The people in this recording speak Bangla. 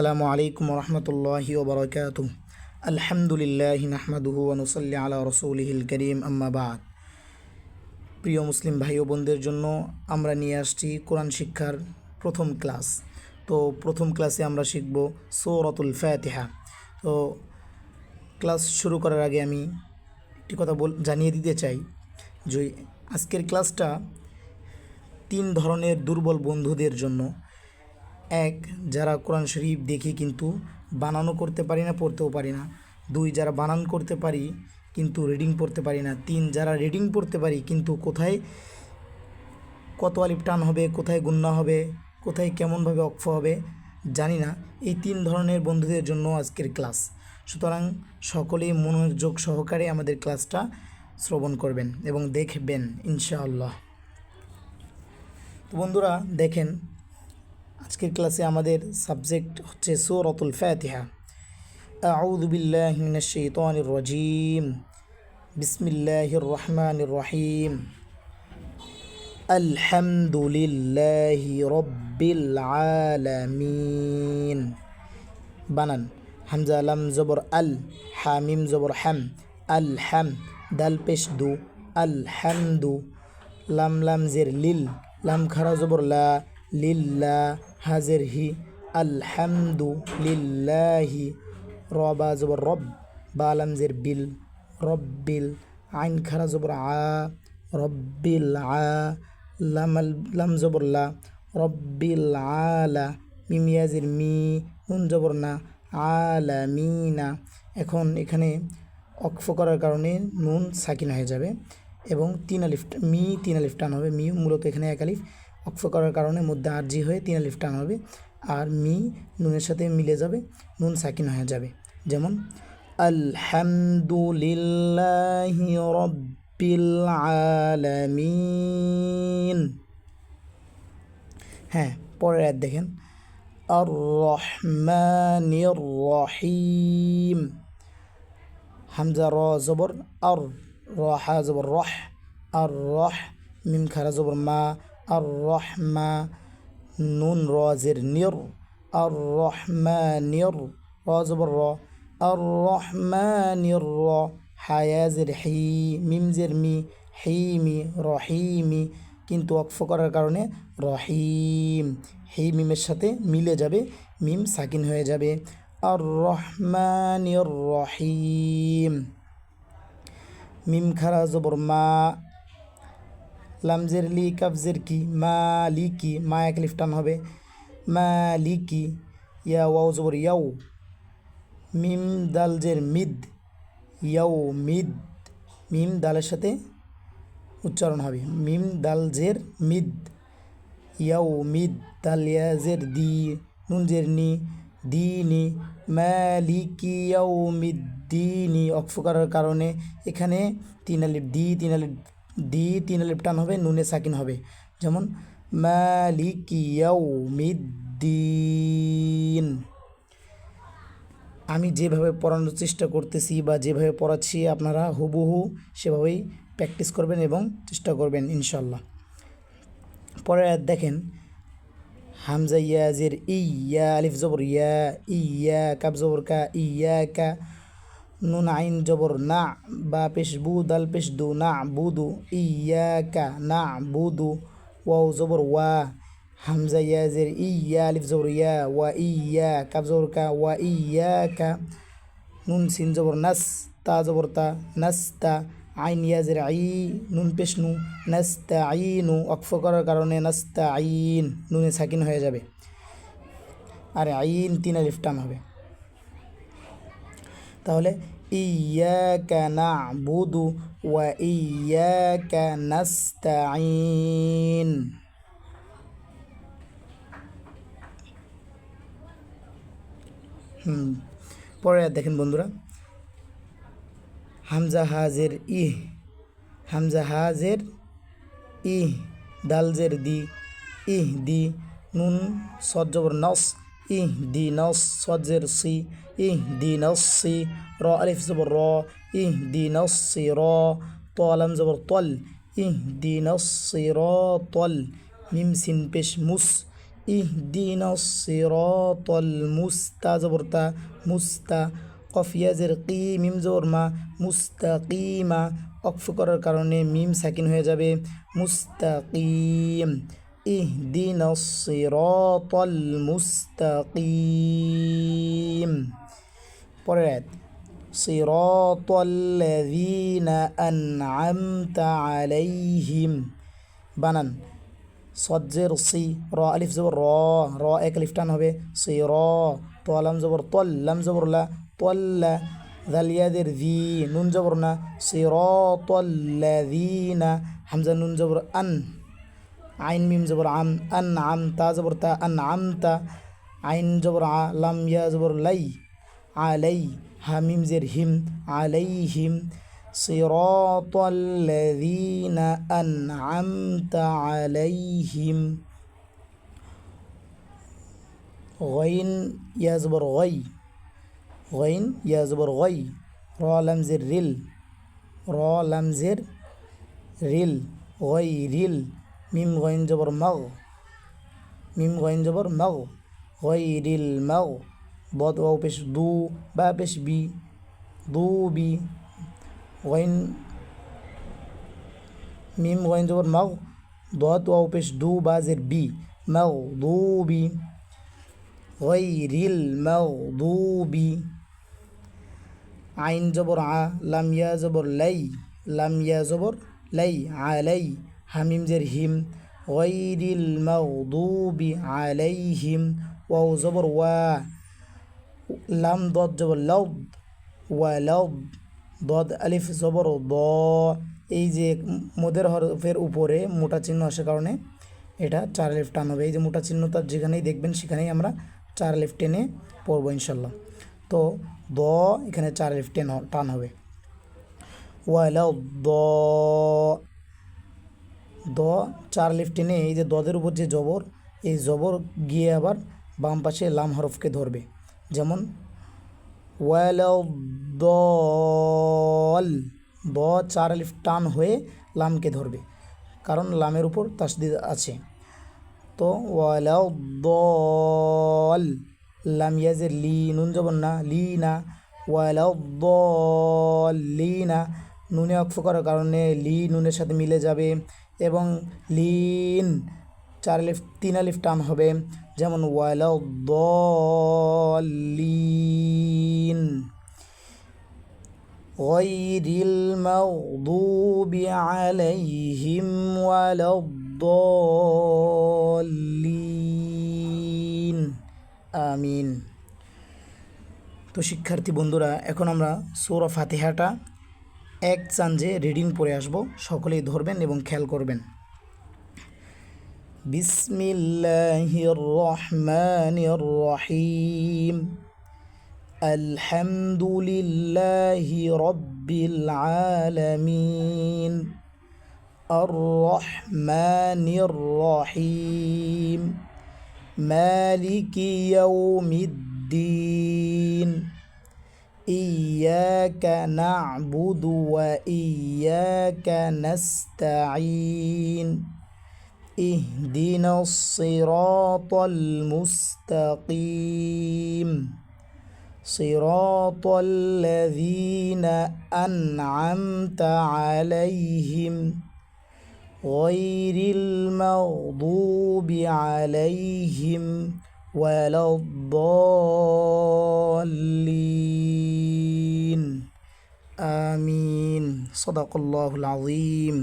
আসসালামু আলাইকুম রহমতুল্লাহি ওবরাকাতুহ। আলহামদুলিল্লাহি নাহমাদুহু ওয়া নুসাল্লি আলা রাসূলিহিল কারীম, আম্মা বাদ। প্রিয় মুসলিম ভাই ও বোনদের জন্য আমরা নিয়ে আসছি কোরআন শিক্ষার প্রথম ক্লাস। তো প্রথম ক্লাসে আমরা শিখব সূরাতুল ফাতিহা। তো ক্লাস শুরু করার আগে আমি একটি কথা জানিয়ে দিতে চাই যে আজকের ক্লাসটা 3 ধরনের দুর্বল বন্ধুদের জন্য। এক, যারা কোরআন শরীফ দেখি কিন্তু বানানো করতে পারি না, পড়তেও পারি না। 2, যারা বানান করতে পারি কিন্তু রিডিং পড়তে পারি না। 3, যারা রিডিং পড়তে পারি কিন্তু কোথায় কত আলিফ টান হবে, কোথায় গুন্না হবে, কোথায় কেমনভাবে অক্ফ হবে জানি না। এই 3 ধরনের বন্ধুদের জন্য আজকের ক্লাস। সুতরাং সকলেই মনোযোগ সহকারে আমাদের ক্লাসটা শ্রবণ করবেন এবং দেখবেন ইনশাআল্লাহ। তো বন্ধুরা দেখেন, আজকের ক্লাসে আমাদের সাবজেক্ট হচ্ছে সূরাতুল ফাতিহা। আউযু বিল্লাহি মিনাশ শাইতানির রাজীম। বিসমিল্লাহির রহমানির রহিম। আলহামদুলিল্লাহি রাব্বিল আলামিন। বানান হামজা লাম জবর আল, হা মিম জবর হাম, আল হাম, দাল পেশ দু, আলহামদু, লাম লাম জের লিল, লাম খারা জবর লা, লিল্লা, হাজের হি, আলহামদু লিল্লাহি, রবা জবর রব, বালাম জের বিল, রব্বিল, আইন খারা জবর আ, রব্বিল আ, লাম জবর লা, রব্বিল আলা, মিম ইয়াজের মি, নুন জবর না, আলামিনা। এখন এখানে অক্ফ করার কারণে নুন সাকিন হয়ে যাবে এবং 3 আলিফ টান হবে। মি মূলত এখানে 1 আলিফ, অক্ফ করার কারণে মধ্যে আরজি হয়ে 3 আলিফ টান হবে, আর মি নুনের সাথে মিলে যাবে, নুন সাকিন হয়ে যাবে। যেমন আলহামদুলিল্লাহি রাব্বিল আলামিন। হ্যাঁ, পরের আয়াত দেখেন, আর রহমানির রহিম। হামজা র জবর আর, র হা জবর রহ, আর রহ, মিম খারা জবর মা, আর রহমা, নুন র জের নির, আর রহমানির, র জবর র, আর রহমানির র, হায়া জের হি, মিম জের মি, হি মি, রহিমি, কিন্তু অক্ফ করার কারণে রহিম, হি মিমের সাথে মিলে যাবে, মিম সাকিন হয়ে যাবে। আর রহমানির রহিম, মিম খারা জবর মা, লামজের লি, কাফজের কি, মালিকি, মা 1 আলিফ টান হবে, মালিকি, ইয়া ওয়াও জবর ইয়াও, মিম দাল জের মিদ, ইয়াও মিদ, মিম দালের সাথে উচ্চারণ হবে, মিম দাল জের মিদ, ইয়াও মিদ, দাল ইয়া জের দি, নুন জের নি, দিনি, মালিকি ইয়াউমিদ্দিনি, অক্ফ করার কারণে এখানে 3 আলিফ তিন আলিফ টান হবে, নুনে সাকিন হবে। যেমন মালিকি ইয়াউমিদ্দিন। আমি যেভাবে পড়ানোর চেষ্টা করতেছি বা যেভাবে পড়াচ্ছি আপনারা হুবহু সেভাবেই প্র্যাকটিস করবেন এবং চেষ্টা করবেন ইনশাল্লাহ। পরের আয়াত দেখেন, হামজা ইয়াজের ইয়া, আলিফ জবর ইয়া, ইয়া, কাব জবর কা, ইয়া কা, নুন আইন জবর না, বা পেশ বু, দাল পেশ দু, না বুদু, ইয়া কা না বুদু, ওয়াও জবর ওয়া, হামজা ইয়াজের ইয়া, আলিফ জবর ইয়া, ওয়া ইয়া, কাব জবর কা, ওয়া ইয়া কা, নুন সিন জবর নাস, তা জবর তা, নাস্তা, আইন ইয়াজের আই, নুন পেশ নু, নাস্তাঈনু, অক্ফ করার কারণে নাস্তাঈন, নুনে সাকিন হয়ে যাবে, আর আইন 3 আলিফ টান হবে। তাহলে ইয়াকা না'বুদু ওয়া ইয়াকা নাস্তাঈন। পরে দেখেন বন্ধুরা, হামজা হাজের ইহ, হামজা হাজের ইহ, দাল জের দি, ইহ দি, নুন সদ জবর নস, ইহ দি নস, সদ জের সি, ইহ দি নসি, র আলিফ জবর র, ইহ দি নসি র, ত আলাম জবর তল, ইহ দি নসি র তল, মিম সিন পেশ মুস, ইহদিনাস সিরাতাল মুস্তা জবর তা মুস্তা কফ ইয়াজের কি মিম জবর মা মুস্তাকিমা অক্ফ করার কারণে মিম সাকিন হয়ে যাবে মুস্তাকিম ইহদিনাস সিরাতাল মুস্তাকিম। পরের আয়াত সিরাতাল্লাযীনা আন'আমতা আলাইহিম বানান সজ্জের সি র আলিফ জবর র এক আলিফ টান হবে সি র তো আলাম জবর তল লাম জবর লা তল্লা জালিয়াদের জি নুন জবর না সিরাতাল্লাযীনা হামজা নুন জবর আন আইন মিম জবর আম আন আম তা জবর তা আন আমতা আইন জবর আ লাম ইয়া জবর লাই আলাই হামিম জের হিম আলাইহিম সিরাতাল্লাযীনা আন'আমতা আলাইহিম গাইন ইয়া জবর গাই গাইন ইয়া জবর গাই র লাম জের রিল র লাম জের রিল গাই রিল মিম গাইন জবর মাগ মিম গাইন জবর মাগ গাইরিল মাগ বদ ওয়াও পেশ দু বা পেশ বি দু বি গাইন মিম গাইন জবর মাগ দত ওয়াও পেশ দু বা জের বি মাগ দু বি গাইরিল মাগ দু বি আইন জবর আ লাম ইয়া জবর লাই লাম ইয়া জবর লাই আলাই হামিম জের হিম গাইরিল মাগদুবি আলাইহিম ওয়াও জবর ওয়া লাম দদ জবর লাউদ ওয়া লাউদ দদ আলিফ জবর দ এই যে মোদের হরফের উপরে মোটা চিহ্ন আসার কারণে এটা 4 আলিফ টান হবে। এই যে মোটা চিহ্ন তার যেখানেই দেখবেন সেখানেই আমরা 4 আলিফ টেনে পড়বো ইনশাল্লাহ। তো দ এখানে 4 আলিফ টান হবে ওয়ালাউ দ দ 4 আলিফ টেনে এই যে দদের উপর যে জবর এই জবর গিয়ে আবার বাম পাশে লাম হরফকে ধরবে, যেমন ওয়ালাউ দল দ 4 আলিফ টান হয়ে লামকে ধরবে কারণ লামের উপর তাসদিদ আছে। তো ওয়ালাউ দল লাম ইয়াজের লি নুন জবর না লি না ওয়ালাউ দলিনা নুনে অক্ফ করার কারণে লি নুনের সাথে মিলে যাবে এবং লিন 4 আলিফ 3 আলিফ টান হবে, যেমন ওয়ালাউ দলিন গায়রিল মাগদুবি আলাইহিম ওয়ালাউ দলিন আমিন। তো শিক্ষার্থী বন্ধুরা, এখন আমরা সূরা ফাতিহাটা এক চান্জে রিডিং পড়ে আসব, সকলেই ধরবেন এবং খেয়াল করবেন। বিসমিল্লাহির রহমানির রহিম আলহামদুলিল্লাহি রাব্বিল আলামিন আর রহমানির রহিম মালিকি ইয়াউমিদ্দিন ইয়্যাকা না'বুদু ওয়া ইয়্যাকা নাস্তাঈন ইহদিনাস সিরাতাল মুস্তাকিম সিরাতাল্লাযীনা আন'আমতা আলাইহিম গায়রিল মাগদুবি আলাইহিম ওয়ালাদ-দাল্লিন আমিন। সাদাকাল্লাহুল আযীম।